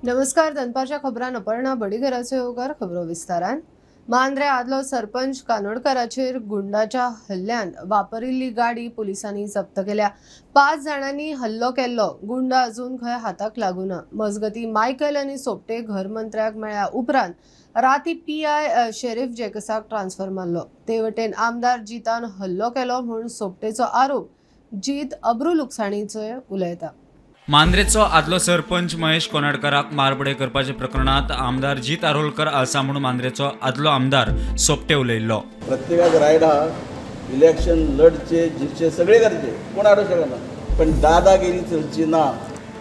नमस्कार. दनपारच्या खबरान अपर्णा बडीघराचे येवकार खबरो विस्तारान. मांद्रे आदलो सरपंच कानोडकराचेर गुंडाच्या हल्ल्यान वापरिल्ली गाडी पुलिसांनी जप्त केल्या. 5 जाणांनी हल्लो केल्लो. गुंड अजून खंय हाताक लागूना. मजगती मायकल आनी सोपटे घरमंत्र्याक मेळ्ळ्या उपरांत राती पीआय शेरीफ जेकसाक ट्रान्सफर मारलो. ते वटेन आमदार जितान हल्लो केलो म्हूण सोपटेचो आरोप जीत अब्रुलुकसाणीचे उलयता. मांद्रेचो आदलो सरपंच महेश कोनाडकराक मारबडे करपाच्या प्रकरणात आमदार जीत आरोलकर आसा म्हणून मांद्रेचो आदलो आमदार सोपटे उलयल्लो. प्रत्येकाक रायट आहा, इलेक्शन लढचे जिखचे सगळे करचे, कोण हाडूं शकना, पण दादागिरी चलची ना.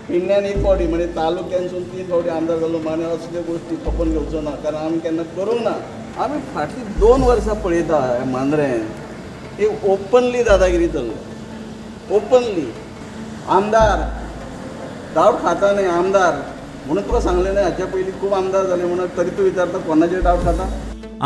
पिंड्यान एक फावटी म्हणजे तालुक्यांसून 3 फावटी आमदार जालो माने असल्यो गोश्टी खपोवन घेवचो ना, कारण आमी केन्ना करूंक ना. आमी फाटलीं 2 वर्सां पळयता मांद्रें एक ओपनली दादागिरी चल्लो. ओपनली आमदार डावट खाता न्ही आमदार म्हणून तुका सांगलें न्ही, हाच्या पयलीं खूब आमदार जाले म्हणून तरी तूं विचारता कोणाचेर डावट खाता.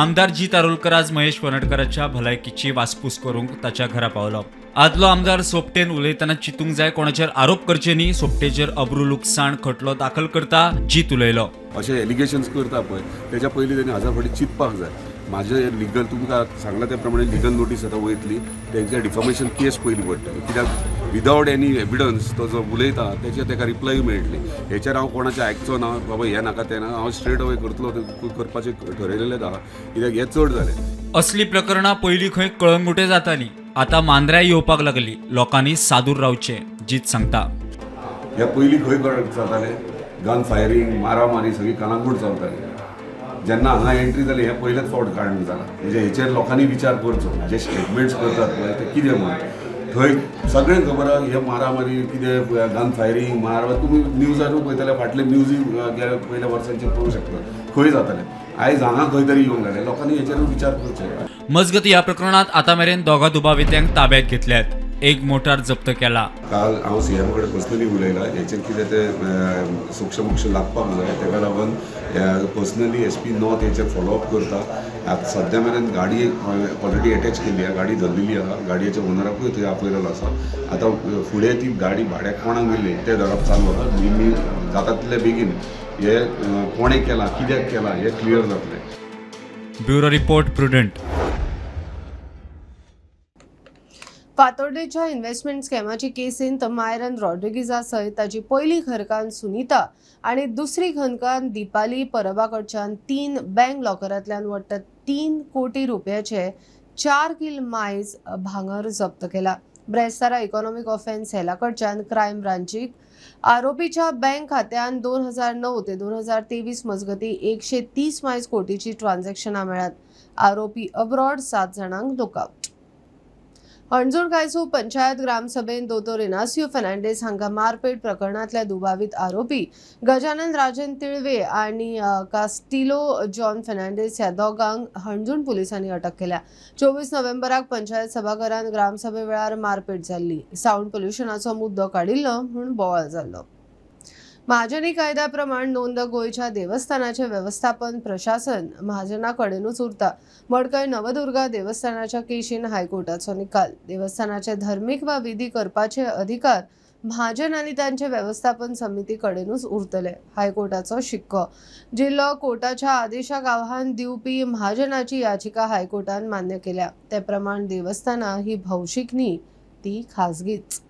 आमदार जीत आरोलकर आज महेश कोनाडकराच्या भलायकीची वासपूस करूंक ताच्या घरा पावलो. आदलो आमदार सोपटेन उलयतना चिंतूंक जाय, कोणाचेर आरोप करचे न्ही. सोपटेचेर अब्रुलुकसाण खटलो दाखल करता जीत उलयलो. अशें एलिगेशन्स करता पळय तेच्या पयलीं तेणी 1000 फावटी चिंतपाक जाय. म्हाजे लिगल तुमकां सांगला त्या प्रमाणे लिगल नोटीस आतां वयतली, तेंचे डिफॉमेशन केस पयलीं पडटली, कित्याक विदावट एनी एविडन्स तो जो उलयता तेचे ताका रिप्लाय मेळटली. हेचेर हांव कोणाचें आयकचो ना, बाबा हें नाका तें ना, हांव स्ट्रेट अवे करतलो करपाचें ठरयलेलें आहा, कित्याक हें चड जालें. असली प्रकरणां पयलीं खंय कळंगुटे जातालीं, आतां मांद्र्या येवपाक लागली. लोकांनी सादूर रावचें, जीत सांगता. ह्या पयलीं खंय जातालें, गन फायरींग, मारामारी सगळी कलांगूट चलताली. जेन्ना हांगा एंट्री जाली हें पयलेच फावट कारण जालां. म्हणजे हेचेर लोकांनी विचार करचो. जे स्टेटमेंट्स करतात पळय ते कितें म्हणून थंय सगळ्यांक खबर आहा हे मारामारी कितें गन फायरींग तुमी न्यूजारू पळयताले, फाटले न्यूजी गेल्या पयल्या वर्सांचेर पळोवंक शकता खंय जातालें. आयज हांगा खंय तरी येवंक लागलें. लोकांनी हेचेर विचार करचो. मजगती ह्या प्रकरणात आतां मेरेन दोगा दुबावित्यांक ताब्यात घेतल्यात. एक मोटार जप्त केला. काल हांव सीएम कडेन पर्सनली उलयलां. हेचेर कितें तें सूक्ष्म लागपाक जाय, ताका लागून पर्सनली SP नॉर्थ हेचेर फॉलोअप करता. आतां सद्या मेरेन गाडी ऑलरेडी अटॅच केल्ली आहा, गाडी धरलेली आहा, गाडयेच्या ओनराकूय थंय आपयलेलो आसा. आतां फुडें ती गाडी भाड्याक कोणाक दिल्ली तें धरप चालू आहा. मी जाता तितले बेगीन हे कोणें केलां, कित्याक केलां हें क्लियर जातलें. Bureau report Prudent. फातोर्डेच्या इन्व्हेस्टमेंट स्कॅमाची केसींत मायरन रॉड्रिगीजा सयत ताची पयली घरकान्न सुनीता आणि दुसरी घरकान्न दीपाली परबा कडच्यान 3 बँक लॉकरांतल्यान वट्ट 3 कोटी रुपयाचे 4 किल मायज भांगर जप्त केला. ब्रेस्तारा इकॉनॉमिक ऑफेन्स सेला कडच्यान क्रायम ब्रांचीक आरोपीच्या बँक खात्यान 2009 ते 2023 मजगती 130 मायज कोटीची ट्रान्झॅक्शनां मेळ्ळ्यात. आरोपी अब्रॉड 7 जाणांक लुकआउट. हणजूण कायसू पंचायत ग्रामसभेन दोतोर इनासियो फर्नांडीस हांका मारपेट प्रकरणातल्या दुबावित आरोपी गजानन राजन तिळवे आणि कास्टिलो जॉन फर्नांडीस ह्या दोगांक हणजूण पुलिसांनी अटक केल्या. 24 नोव्हेंबराक पंचायत सभाघरान ग्रामसभे वेळार मारपेट जाल्ली. साऊंड पोल्युशनाचो मुद्दो काडिल्लो म्हूण बोवाळ जाल्लो. महाजनी कायद्या प्रमाण नोंद गोंयच्या देवस्थानाचे व्यवस्थापन प्रशासन महाजना कडेनूच उरता. मडकय नवदुर्गा देवस्थानाच्या केशीन हायकोर्टाचो निकाल. देवस्थानाचे धर्मीक वा विधी करपाचे अधिकार महाजन आनी तांचे व्यवस्थापन समिती कडेनूच उरतले. हायकोर्टाचो शिक्को. जिल्लो कोर्टाच्या आदेशाक आव्हान दिवपी महाजनाची याचिका हायकोर्टान मान्य केल्या. ते प्रमाण देवस्थाना ही भौशीक न्ही, ती खासगीच.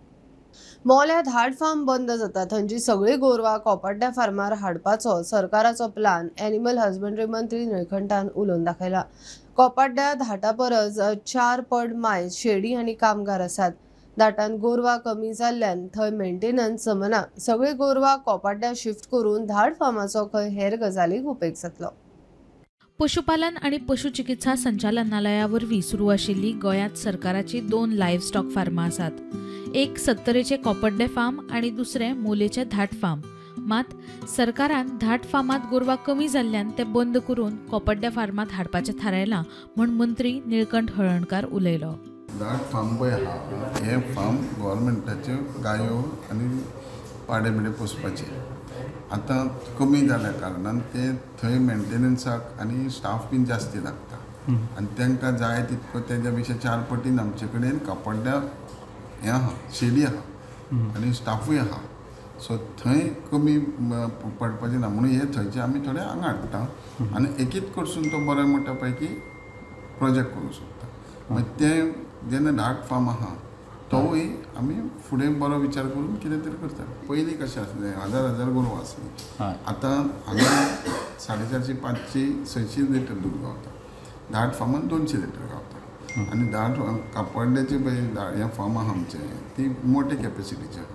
मोल्या धाड फार्म बंद जाता. थंयची सगळी गोरवां कोपाड्ड्या फार्मार हाडपाचो सरकाराचो प्लान एनिमल हजबंड्री मंत्री निळकंठान उलोवन दाखयला. कोपाड्ड्या धाटा परस 4 पड मायज शेडी आनी कामगार आसात. धाटान गोरवां कमी जाल्ल्यान थंय मेंटेनन्स जमना. सगळी गोरवां कोपाड्ड्या शिफ्ट करून धाड फार्माचो खंय हेर गजालीक उपेग जातलो. पशुपालन आणि पशुचिकित्सा संचालनालयावरवीं सुरू आशिल्ली गोंयांत सरकाराची 2 लायव्ह स्टॉक फार्मां आसात. एक 70चे कोपड्डे फार्म आणि दुसरे मोलेचे धाट फार्म. मात सरकारान धाट फार्मात गोरवां कमी जाल्ल्यान ते बंद करून कोपड्ड्या फार्मात हाडपाचें थारायलां म्हूण मंत्री निळकंठ हळर्णकार उलयलो. धाट फार्म पळय आहा हे फार्म गव्हर्मेंटाच्यो गायो आनी पाडे बिडे पोसपाचे. आतां कमी जाल्या कारणान ते थंय मेंटेनन्साक आनी स्टाफ बीन जास्ती लागता आनी तांकां जाय तितको तेज्या पेक्षा 4 पटीन आमचे कडेन कापड्ड्या हें आहा शेडी आहा आनी स्टाफूय आहा. सो थंय कमी पडपाचें ना म्हणून हे थंयचे आमी थोडे हांगा हाडटा आनी एकीच कडसून तो बऱ्या मोठ्या पैकी प्रोजेक्ट करूंक सोदता मागीर तें जेन्ना डार्ट फार्म आहा तोवूय आमी फुडें बरो विचार करून कितें तरी करता. पयलीं कशें आसलें 1000 गोरवां आसलीं, आतां हांगा 450 500 600 लिटर दूद गावता, डार्ट फार्मान 200 लिटर गावता. आनी डार्ट कापड्याचे पळय हें फार्म आहा आमचें ती मोठे कॅपेसिटीचे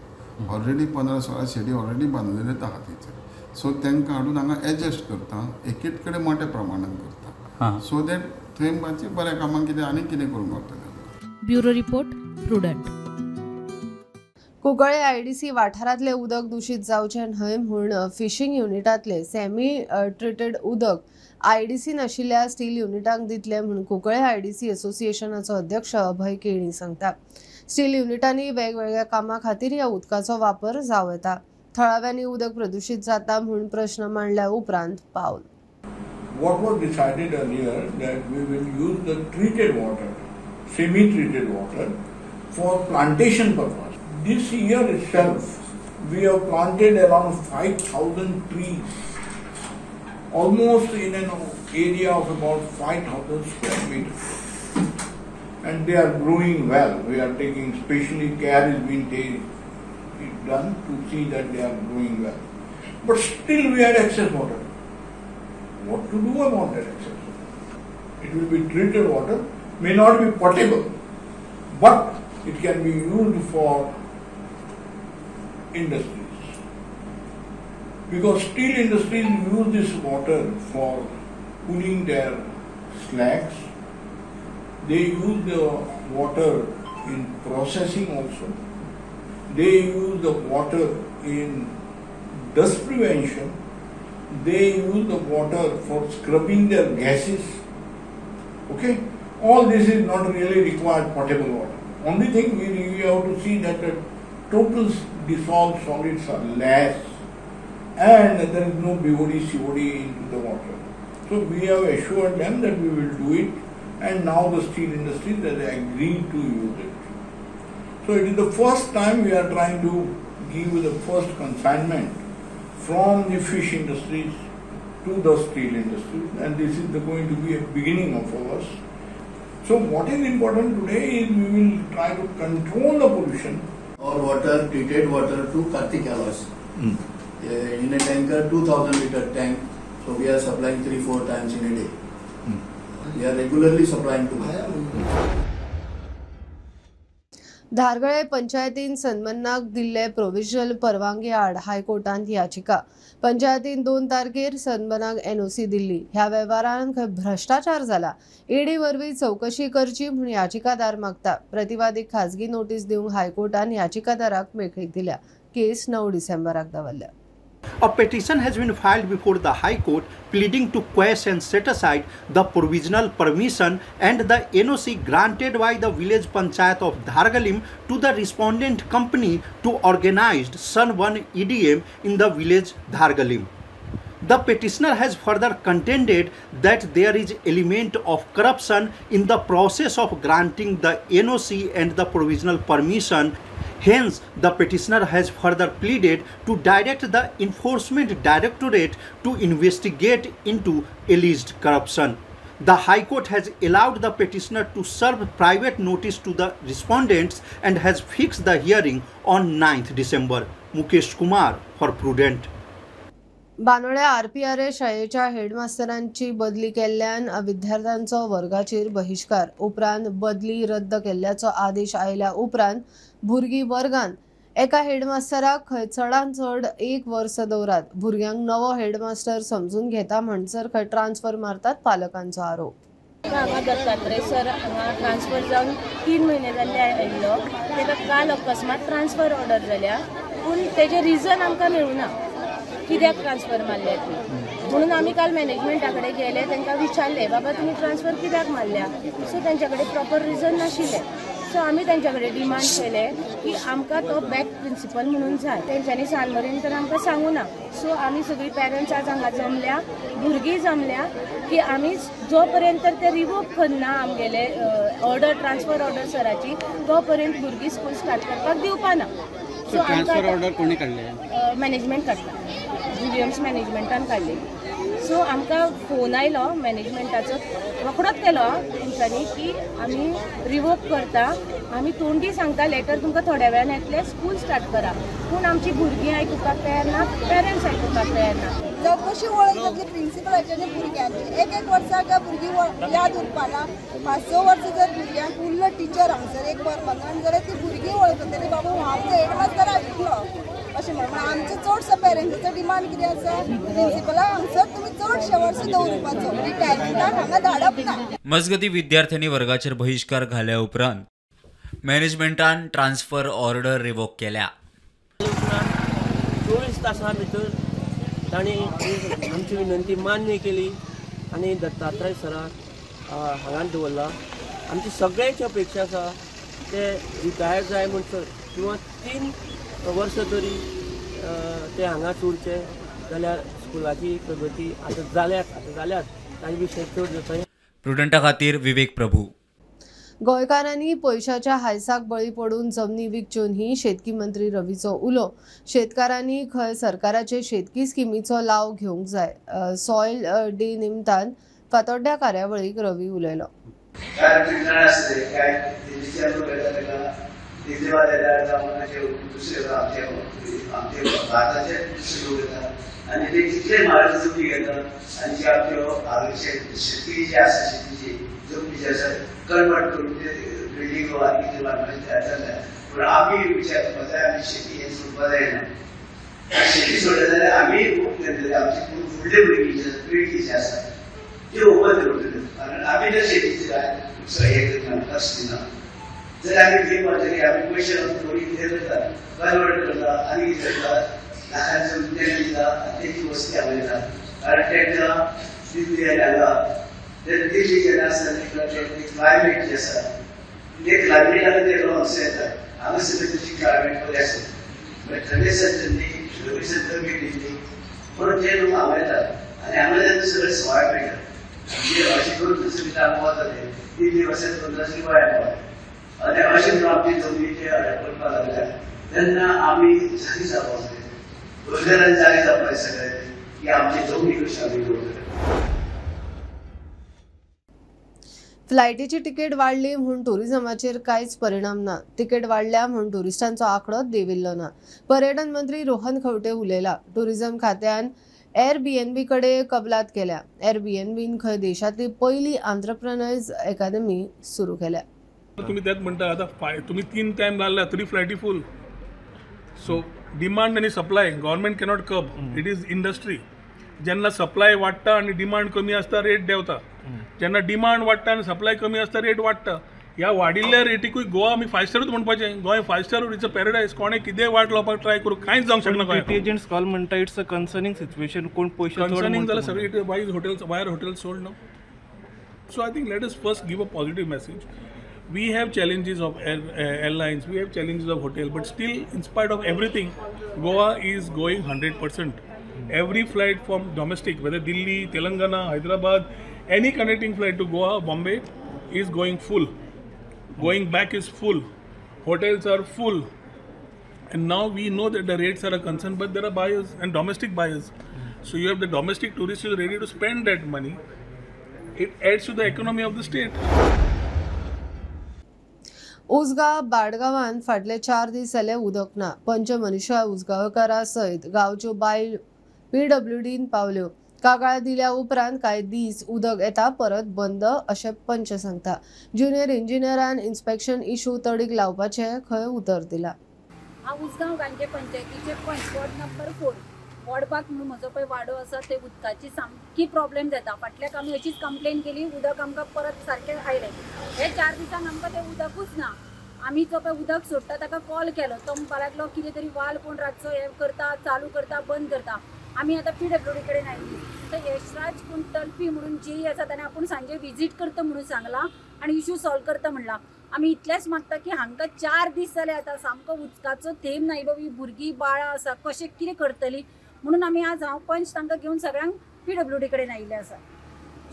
ऑलरेडी 15-16 शेडी ऑलरेडी बांदलेलेच आहा थंयचे. सो तांकां हाडून हांगा एडजस्ट करता, एकीच कडेन मोठ्या प्रमाणान करता सो दॅट थंय मातशें बऱ्या कामाक कितें आनी कितें करूंक गावता. Bureau report prudent. Cuncolim IDC वाठारांतले उदक दूषित जावचें न्हय म्हूण फिशींग युनिटांतले सेमी ट्रिटेड उदक आयडीसी नाशिल्ल्या स्टील युनिटांक दितले म्हूण कुंकळे आयडीसी असोसिएशनाचो अध्यक्ष अभय केणी सांगता. स्टील युनिटांनी वेगवेगळ्या कामां खातीर ह्या उदकाचो वापर जावं येता. थळाव्यांनी उदक प्रदूषित जाता म्हूण प्रश्न मांडल्या उपरांत पावल. What was decided earlier that we will use the treated water, semi-treated water for plantation purpose. This year itself, we have planted around 5,000 trees, almost in an area of about 5,000 square meters. And they are growing well. We are taking specially care is being done to see that they are growing well. But still we had excess water. What to do about that excess water? It will be treated water, may not be potable, but it can be used for industries. Because steel industries use this water for cooling their slags. They use the water in processing also. They use the water in dust prevention. They use the water for scrubbing their gases. Okay? All this is not really required potable water. Only thing we have to see that the total dissolved solids are less and there is no BOD, COD into the water. So we have assured them that we will do it, and now the steel industries has agreed to use it. So it is the first time we are trying to give the first consignment from the fish industries to the steel industries, and this is going to be a beginning of ours. So what is important today is we will try to control the pollution. Our water, treated water to Kartik Awas. In a tanker, 2,000 liter tank, so we are supplying 3-4 times in a day. We are regularly supplying to them. धारगळे पंचायतीन सन्मनाक दिल्ले provisional परवानगी आड हायकोर्टांत याचिका. पंचायतीन 2 तारखेर सन्मनाक NOC Delhi. ह्या वेव्हारान खंय भ्रष्टाचार जाला, ईडी वरवीं चौकशी करची म्हूण याचिकादार मागता. प्रतिवादीक खाजगी नोटीस दिवंक हायकोर्टान याचिकादाराक मेकळीक दिल्या. केस 9 डिसेंबराक दवरल्या. A petition has been filed before the High Court pleading to quash and set aside the provisional permission and the NOC granted by the village panchayat of Dhargalim to the respondent company to organize Sun 1 EDM in the village Dhargalim. The petitioner has further contended that there is element of corruption in the process of granting the NOC and the provisional permission. Hence, the petitioner has further pleaded to direct the Enforcement Directorate to investigate into alleged corruption. The High Court has allowed the petitioner to serve private notice to the respondents and has fixed the hearing on 9th December. Mukesh Kumar for Prudent. बानोड्या RPRA शाळेच्या हेडमास्टरांची बदली केल्ल्यान विद्यार्थ्यांचो वर्गाचेर बहिष्कार. उपरांत बदली रद्द केल्ल्याचो आदेश आयल्या उपरांत भुरगीं वर्गांत एका हेडमास्टराक खंय चडांत चड 1 वर्स दवरात. भुरग्यांक नवो हेडमास्टर समजून घेता म्हणसर खंय ट्रान्सफर मारतात पालकांचो आरोप. हांगा दत्तात्रय सर हांगा ट्रान्सफर जावन 3 म्हयने जाल्ले आयिल्लो. ताका काल अकस्मात ट्रान्सफर ऑर्डर जाल्या, पूण तेजें रिजन आमकां मेळूना कित्याक ट्रान्सफर मारल्या ती. म्हणून आमी काल मॅनेजमेंटा कडेन गेले, तांकां विचारलें बाबा तुमी ट्रान्सफर कित्याक मारल्या. सो तांच्या कडेन प्रॉपर रिजन नाशिल्लें. सो आमी तांच्या कडेन डिमांड केलें की आमकां तो बॅक प्रिंसिपल म्हणून जाय. तेंच्यांनी सान मेरेन तर आमकां सांगूं ना. सो आमी सगळीं पेरंट्स आज हांगा जमल्या, भुरगीं जमल्या की आमी जो पर्यंत तर ते रिवोक करना आमगेले ऑर्डर ट्रान्सफर ऑर्डर सराची, तो पर्यंत भुरगीं स्कूल स्टार्ट करपाक दिवपाना. सो ट्रान्सफर ऑर्डर कोणी काढले? मॅनेजमेंट काढला, GVMS मॅनेजमेंटान काढली. सो आमकां फोन आयलो मॅनेजमेंटाचो, रोखडोच केलो तेंच्यांनी की आमी रिवोक करता, आमी तोंडी सांगता लेटर तुमकां थोड्या वेळान येतले, स्कूल स्टार्ट करा. पूण आमची भुरगीं आयकुपाक तयार ना, पेरंट्स आयकुपाक तयार ना. कशी वळख जातली प्रिंसिपलाची आनी भुरग्यांची? एक वर्सां भुरगीं याद उरपाना, 5-6 वर्सां जर भुरग्यांक उरलो टिचर हांगसर एक परमनंट जाल्यार ती भुरगीं वळखतली बाबा हांव हेड मास्तर आशिल्लो अशें म्हणून. आमचो चडसो पेरंट्साचो डिमांड कितें आसा, प्रिंसिपलाक हांगसर तुमी चडशे वर्सां दवरुपाचो, रिटायरमेंटाक हांगा धाडप ना. मजगती विद्यार्थ्यांनी वर्गाचेर बहिष्कार घाल्या उपरांत मॅनेजमेंटान ट्रान्सफर ऑर्डर रिवोक केल्या. 24 तासां भितर तांणी आमची विनंती मान्य केली आनी दत्तात्रय सराक हांगा दवरला. आमची सगळ्यांची अपेक्षा आसा ते रिटायर जाय म्हणसर किंवा 3 वर्सां तरी ते हांगाच उरचे, जाल्यार स्कुलाची प्रगती आतां जाल्यात ताजे विशय चड जाता. प्रुडंटा खातीर विवेक प्रभू. गोंयकारांनी पयशाच्या हायसाक बळी पडून जमनी विकच्यो न्ही, शेतकी मंत्री रवीचो उलो. शेतकारांनी खंय सरकाराचे शेतकी स्किमीचो लाव घेवंक जाय. सॉयल डे निमतान फातोड्ड्या कार्यावळीक रवी उलयलो. आणि ते कितले महाराज जमनी घेतात आणि जे आपल्यो शेतकरी जे आसा शेतीची जमनी जे आसा कन्वर्ट करून ते बिल्डींग आनी कितें बांदपाचें तयार जाल्या. पूण आमी विचार करपाक जाय आमी शेती हें सोडपाक जायना. शेती सोडली जाल्यार आमी आमची फुडले भुरगीं जी आसा पिळगी जी आसा ती ओपन दवरतली. कारण आमी जर शेतीची हे करना लक्ष दिना जाल्यार आमी कितें करतली, आमी पयशे थोडी कितें करता कन्वर्ट करता आनी कितें करता लाखांचो उद्योग दिता तेची वस्ती आवयता. कारण तेंकां दिल्ली हांगा दिल्ली जेन्ना आसता क्लायमेट जी आसा ते क्लायमेटाक ते लॉन्स येता. हांगा सगळी तुजी क्लायमेट बरी आसा, म्हणजे थंडेसर थंडी गरमेसर गरमी दिल्ली म्हणून ते लोक हांगा येतात आनी हांगा जेन्ना सगळें सवाय मेळटा अशें करून दुसरे काम वताले दिल्ली वचत करून दुसरी गोंयांत वता आनी अशें करून आपली जमनीचे अडप करपाक लागल्या तेन्ना आमी जागी जावपाक जाय. रोजगारान जागे जावपाक सगळ्यांनी की आमची जमनी कशी आमी दवरतले. फ्लायटीची तिकेट वाडली म्हूण टुरिझमाचेर कांयच परिणाम ना. तिकेट वाडल्या म्हूण टुरिस्टांचो आंकडो देंविल्लो ना. पर्यटन मंत्री रोहन खंवटे उलयला. टुरिझम खात्यान Airbnb कडे कबलात केल्या. Airbnbन खंय देशांतली पयली एंटरप्रेन्योर्स अकादमी सुरू केल्या. तुम्ही त्यात म्हणता आता तुम्ही 3 टाइम घालला तरी फ्लायटी फुल. सो डिमांड आणि सप्लाय गव्हर्नमेंट कॅनॉट कब, इट इज इंडस्ट्री. जेन्ना सप्लाय वाडटा आणि डिमांड कमी आसता रेट देंवता, जेन्ना डिमांड वाडटा आणि सप्लाय कमी आसता रेट वाडटा. ह्या वाडिल्ल्या रेटीकूय गोवा आमी 5 स्टारूच म्हणपाचें. Goa 5 star it's a paradise. कोणें कितें वाट लावपाक ट्राय करूं कांयच जावंक शकना. गोंय एजंट्स कॉल म्हणटा इट्स अ कन्सर्निंग सिच्युएशन. कोण पयशे कन्सर्निंग जाल्यार सगळे वायर हॉटेल्स सोल्ड नो. So I think let us first give a positive message. We have challenges of airlines, we have challenges of hotel, but still, in spite of everything, Goa is going 100%. Every flight from domestic, whether Delhi, Telangana, Hyderabad, any connecting flight to Goa, Bombay, is going full. Going back is full. Hotels are full. And now we know that the rates are a concern, but there are buyers and domestic buyers. So you have the domestic tourists who are ready to spend that money. It adds to the economy of the state. Usgaon बाडगांवांत फाटले 4 दीस जाले उदक ना. पंच मनीषा उसगांवकारा सयत गांवच्यो बायल PWDन पावल्यो. कागाळ दिल्या उपरांत कांय दीस उदक येता परत बंद अशें पंच सांगता. ज्युनियर इंजिनियरान इन्स्पेक्शन इश्यू तडीक लावपाचें खंय उतर दिला. हांव उसगांव गांवचे पंचायतीचे वॉर्ड नंबर 4 वॉर्डबाग म्हणून म्हजो पळय वाडो आसा ते उदकाची सामकी प्रॉब्लेम जाता. फाटल्याक आमी अशीच कंप्लेन केली, उदक आमकां परत सारकें आयलें. हे 4 दिसान आमकां तें उदकूच ना. आमी जो पळय उदक सोडटा ताका कॉल केलो, तो म्हणपाक लागलो कितें तरी वाल कोण रातचो हे करता, चालू करता, बंद करता. आमी आतां PWD कडेन आयली. तर यशराज कुंटलपी म्हणून जे आसा ताणें आपूण सांजे विजीट करता म्हणून सांगला आनी इश्यू सॉल्व करता म्हणला. आमी इतलेंच मागता की हांकां 4 दीस जाले आतां सामको उदकाचो थेंब ना. बाबी भुरगीं बाळां आसा कशें कितें करतली म्हणून आमी आज हांव पंच तांकां घेवन सगळ्यांक PWD कडेन आयिल्ले आसा.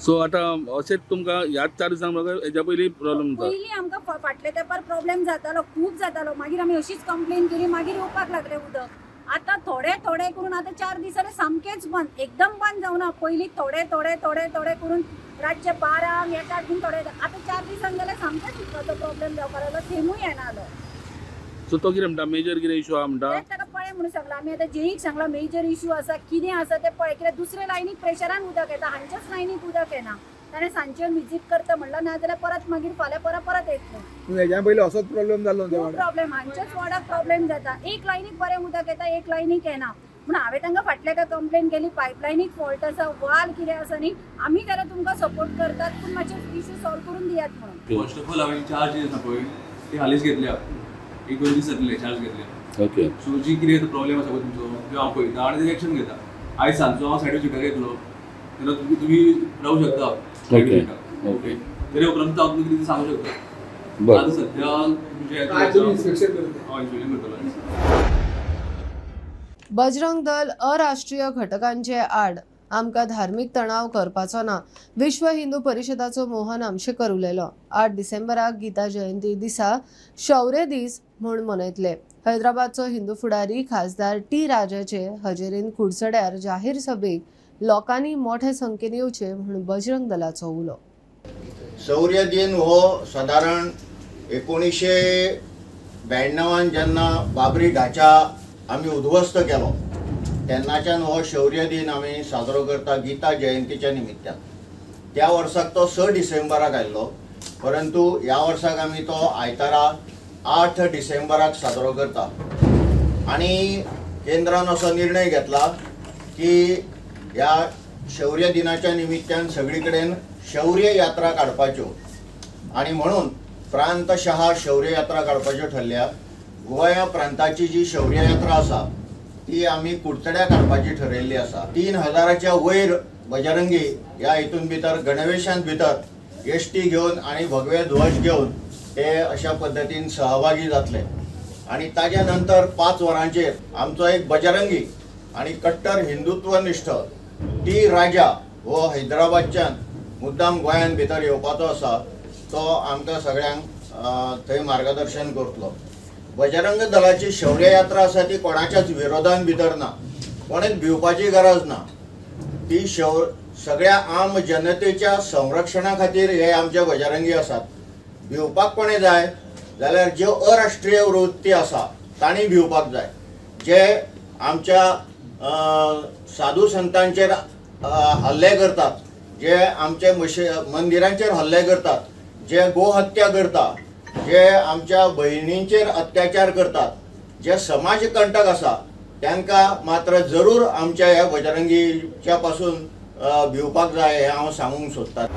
सो आतां अशेंच तुमकां ह्याच 4 दिसांक म्हाका हेच्या पयलीं प्रॉब्लेम जाता. पयलीं आमकां फाटल्या तेंपार प्रॉब्लेम जातालो, खूब जातालो. मागीर आमी अशीच कंप्लेन केली, मागीर येवपाक लागले उदक. आतां थोडे थोडे करून आतां 4 दीस जाले सामकेच बंद, एकदम बंद जावना. पयलीं थोडे थोडे थोडे थोडे करून रातचे 12 1 बीन थोडे. आतां 4 दिसांक जाल्यार सामकेच उदकाचो प्रॉब्लेम जावपाक लागलो, थेंबूय येनालो. सो तो कितें म्हणटा मेजर कितें इशू आहा म्हणटा? ताका पळय म्हणून सांगला आमी. आतां जेईक सांगला मेजर इशू आसा, कितें आसा तें पळय. कित्याक दुसरे लायनीक प्रेशरान उदक येता, हांच्याच लायनीक उदक येना. ताणें सांजचे विजीट करता म्हणलं, नाजाल्यार परत मागीर फाल्यां परत येतलो. हेज्या पयलीं असोच प्रॉब्लेम जालो खूब प्रॉब्लेम, हांच्याच वॉर्डाक प्रॉब्लेम जाता. एक लायनीक बरें उदक येता, एक लायनीक येना. म्हणून हांवें तांकां फाटल्याक कंप्लेन केली, पायपलायनीक फॉल्ट आसा, वाल कितें आसा न्ही, आमी जाल्यार तुमकां सपोर्ट करतात, पूण मातशे इशू सॉल्व करून दियात म्हणून. फर्स्ट ऑफ ऑल हांवें चार्ज आसा पळय ते हालींच घेतल्या, 1-2 दीस जातले चार्ज घेतल्या. ओके. सो जी कितें प्रॉब्लेम आसा पळय तुमचो त्यो हांव पळयता आनी तेजें एक्शन घेता. आयज सांजचो हांव सायडीर सुटाक येतलो, तेन्ना तुमी रावूं शकता. ओके. ओके. तेरे उपरांत हांव तुमकां कितें सांगूं शकता. बरें. आतां सद्या तुमचें इन्स्पेक्शन करता. इन्स्पेक्शन करतलो. बजरंग दल अराष्ट्रीय घटकांचे आड आमकां धार्मीक तणाव करपाचो ना, विश्व हिंदू परिशदाचो मोहन आमशेकर उलयलो. 8 डिसेंबराक गीता जयंती दिसा शौर्य दीस म्हूण मनयतले. हैदराबादचो हिंदू फुडारी खासदार टी राजाचे हजेरीन कुडचड्यार जाहीर सभेक लोकांनी मोठ्या संख्येन येवचे म्हूण बजरंग दलाचो उलो. शौर्य दिन हो सादारण 1992 जेन्ना बाबरी ढाचा आमी उद्ध्वस्त केलो तेन्नाच्यान हो शौर्य दिन आमी साजरो करता गीता जयंतीच्या निमित्तान. त्या वर्साक तो 6 डिसेंबराक आयल्लो, परंतु ह्या वर्साक आमी तो आयतारा 8 डिसेंबराक साजरो करता. आनी केंद्रान असो निर्णय घेतला की ह्या शौर्य दिनाच्या निमित्तान सगळी कडेन शौर्य यात्रा काडपाच्यो, आनी म्हणून प्रांतशहा शौर्य यात्रा काडपाच्यो ठरल्या. गोंया प्रांताची जी शौर्य यात्रा आसा ती आमी कुडचड्या काडपाची ठरयल्ली आसा. 3000च्या वयर बजरंगी ह्या हितून भितर गणवेशांत भितर एसटी घेवन आनी भगवे ध्वज घेवन ते अशा पद्दतीन सहभागी जातले. आनी ताज्या नंतर 5 वरांचेर आमचो एक बजरंगी आनी कट्टर हिंदुत्वनिश्ठ टी राजा हो हैदराबादच्यान मुद्दाम गोंयान भितर येवपाचो आसा. तो आमकां सगळ्यांक थंय मार्गदर्शन करतलो. बजरंग दलाची शौर्य यात्रा आसा ती कोणाच्याच विरोधान भितर ना, कोणेच भिवपाची गरज ना. ती सगळ्या आम जनतेच्या संरक्षणा खातीर हे आमचे बजरंगी आसात. भिवपाक कोणें जाय जाल्यार ज्यो अराष्ट्रीय वृत्ती आसा तांणी भिवपाक जाय. जे आमच्या साधू संतांचेर हल्ले करतात, जे आमचे मंदिरांचेर हल्ले करतात, जे गोहत्या करतात, जे आमच्या भयणींचेर अत्याचार करतात, जे समाजकंटक आसा तांकां मात्र जरूर आमच्या ह्या बजरंगीच्या पासून भिवपाक जाय हें हांव सांगूंक सोदतां.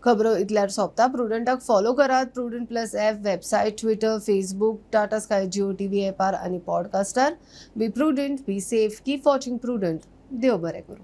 खबरो इतल्यार सोंपता. प्रुडंटाक फॉलो करात. Prudent plus app, website, Twitter, Facebook, Tata Sky, Jio TV ॲपार आनी पॉडकास्टार. Be Prudent, be safe, keep watching Prudent. देव बरें करूं.